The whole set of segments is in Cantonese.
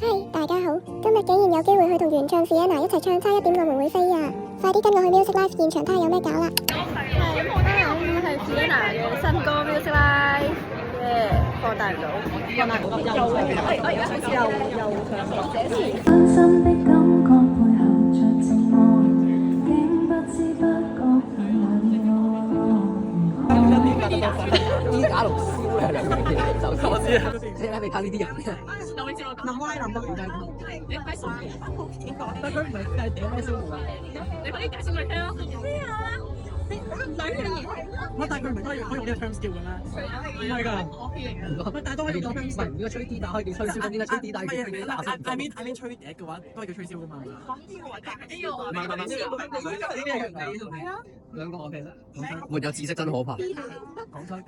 嗨，大家好，今日竟然有機會去同原唱 Sienna 一齊唱差一點我們會飛啊！快啲跟我去 Music Live 現場睇下有咩搞啦！係 Sienna 嘅新歌 Music Live，放大唔到，真心的感覺背後着情愛，竟不知不覺很依打龍燒咧，兩樣嘢就我知啊！你睇呢啲人嘅，諗歪諗得唔計頭。但佢唔係點咩燒啊？你可以解釋佢聽咯。咩啊？但佢唔係可以用呢個 terms 叫嘅咩？唔係㗎。但係都可以叫 terms。唔係呢個吹 D 打可以叫吹簫，咁點解吹 D 打要叫 D 打？I mean 吹笛嘅話都係叫吹簫㗎嘛。兩個我其實沒有知識真可怕。講真，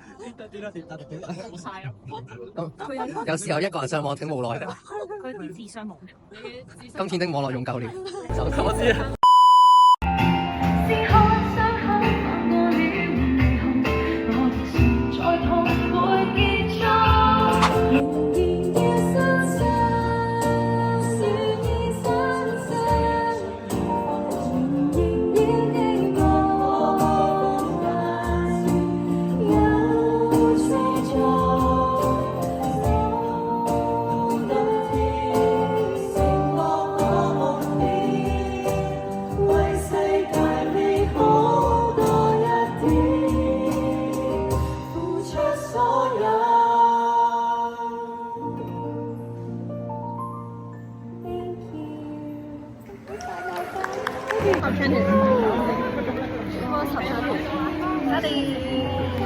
有時候一個人上網挺無奈嘅。佢自相忘。今天的網絡用夠了，就我知啊。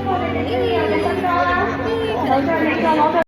我哋